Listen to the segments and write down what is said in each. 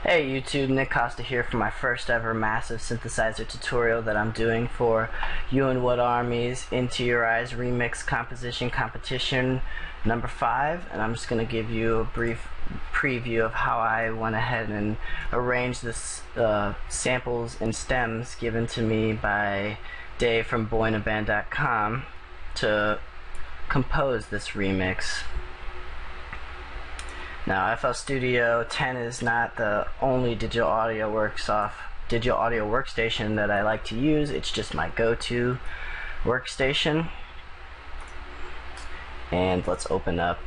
Hey YouTube, Nick Costa here for my first ever massive synthesizer tutorial that I'm doing for You and What Armies Into Your Eyes Remix Composition Competition number 5, and I'm just going to give you a brief preview of how I went ahead and arranged this samples and stems given to me by Dave from boinaband.com to compose this remix. Now, FL Studio 10 is not the only digital audio workstation that I like to use. It's just my go-to workstation. And let's open up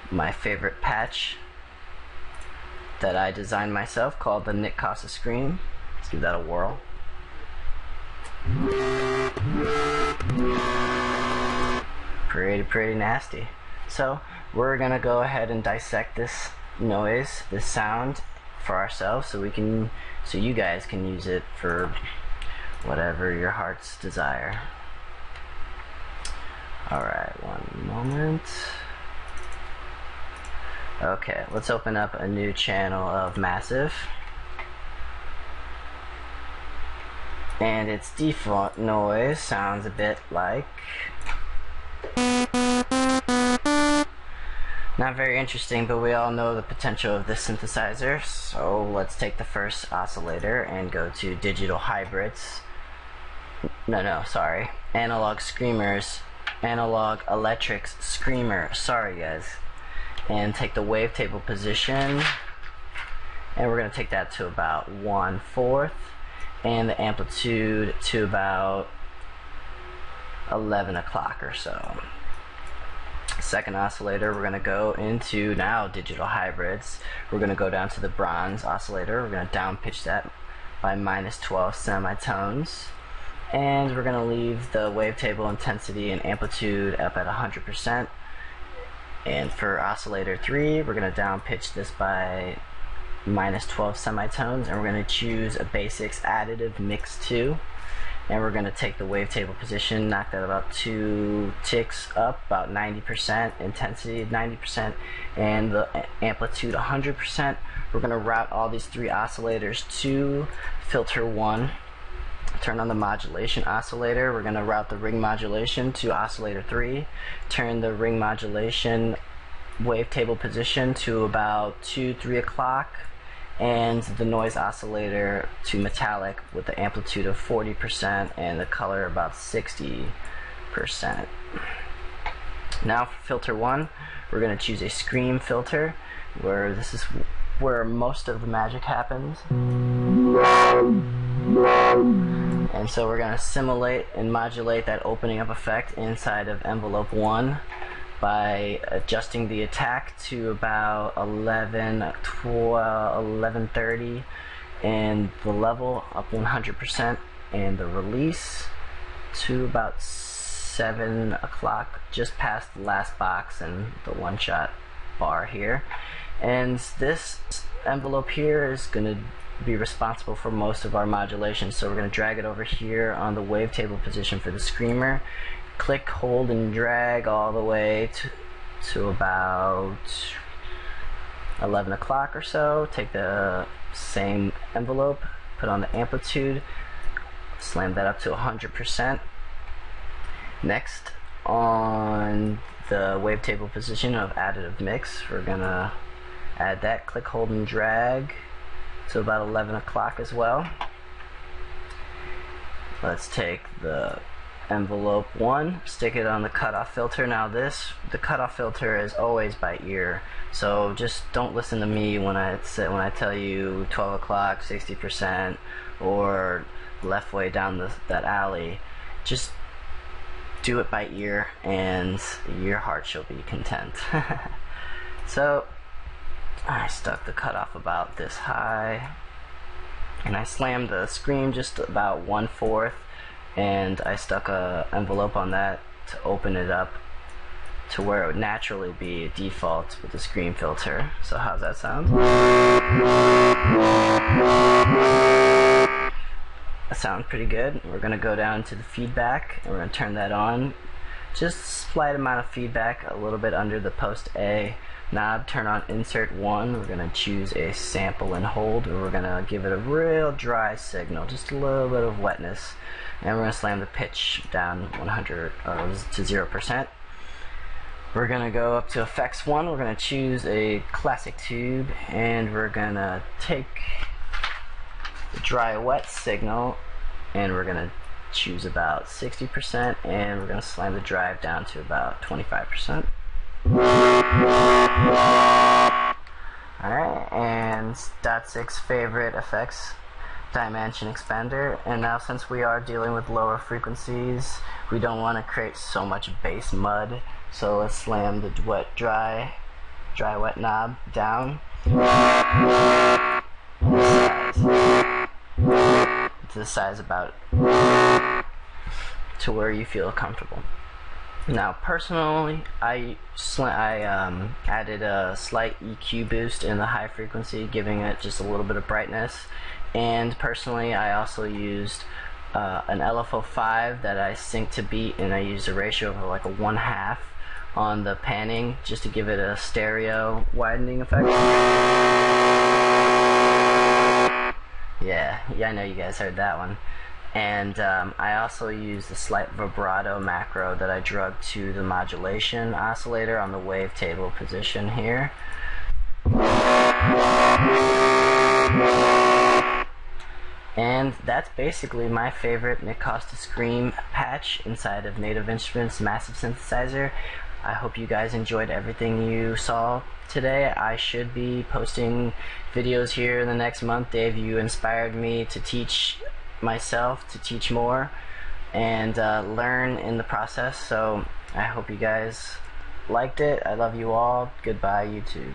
my favorite patch that I designed myself called the Nick Costa Scream. Let's give that a whirl. Pretty nasty. So we're gonna go ahead and dissect this noise, this sound, for ourselves, so you guys can use it for whatever your heart's desire. Alright, one moment. Okay, let's open up a new channel of Massive. And its default noise sounds a bit like... Not very interesting, but we all know the potential of this synthesizer, so let's take the first oscillator and go to digital hybrids. Analog screamers, analog electrics screamer, sorry guys. And take the wavetable position, and we're going to take that to about 1/4, and the amplitude to about 11 o'clock or so. Second oscillator, we're going to go into now digital hybrids. We're going to go down to the bronze oscillator. We're going to down pitch that by -12 semitones, and we're going to leave the wavetable intensity and amplitude up at 100%. And for oscillator 3, we're going to down pitch this by -12 semitones, and we're going to choose a basics additive mix 2. And we're going to take the wavetable position, knock that about 2 ticks up, about 90%, intensity 90%, and the amplitude 100%. We're going to route all these 3 oscillators to filter 1. Turn on the modulation oscillator. We're going to route the ring modulation to oscillator 3. Turn the ring modulation wavetable position to about 2-3 o'clock. And the noise oscillator to metallic with the amplitude of 40% and the color about 60%. Now for filter 1, we're going to choose a scream filter, where this is where most of the magic happens. And so we're going to simulate and modulate that opening up effect inside of envelope 1 by adjusting the attack to about 11:30, and the level up 100%, and the release to about 7 o'clock, just past the last box and the one-shot bar here. And this envelope here is going to be responsible for most of our modulation, so we're going to drag it over here on the wavetable position for the screamer. Click, hold, and drag all the way to about 11 o'clock or so. Take the same envelope, put on the amplitude, slam that up to 100%. Next, on the wavetable position of additive mix, we're gonna add that, click, hold, and drag to about 11 o'clock as well. Let's take the envelope 1, stick it on the cutoff filter. Now the cutoff filter is always by ear, so just don't listen to me when I tell you 12 o'clock, 60%, or left way down that alley. Just do it by ear, and your heart shall be content. So I stuck the cutoff about this high, and I slammed the scream just about 1/4. And I stuck a envelope on that to open it up to where it would naturally be default with the scream filter. So how's that sound? That sounds pretty good. We're going to go down to the feedback, and we're going to turn that on. Just slight amount of feedback, a little bit under the post A. knob, turn on insert 1. We're going to choose a sample and hold, and we're going to give it a real dry signal, just a little bit of wetness. And we're going to slam the pitch down 100 to 0%. We're going to go up to effects 1. We're going to choose a classic tube, and we're going to take the dry wet signal, and we're going to choose about 60%, and we're going to slam the drive down to about 25%. Alright, and .6 favorite effects dimension expander. And now, since we are dealing with lower frequencies, we don't want to create so much bass mud, so let's slam the dry wet knob down to the size about to where you feel comfortable. Now, personally, I added a slight EQ boost in the high frequency, giving it just a little bit of brightness. And personally, I also used an LFO5 that I synced to beat, and I used a ratio of like a 1/2 on the panning, just to give it a stereo widening effect. Yeah, I know you guys heard that one. And I also used a slight vibrato macro that I drug to the modulation oscillator on the wavetable position here. And that's basically my favorite Nick Costa Scream patch inside of Native Instruments Massive Synthesizer. I hope you guys enjoyed everything you saw today. I should be posting videos here in the next month. Dave, you inspired me to teach myself, to teach more, and learn in the process. So I hope you guys liked it. I love you all. Goodbye, YouTube.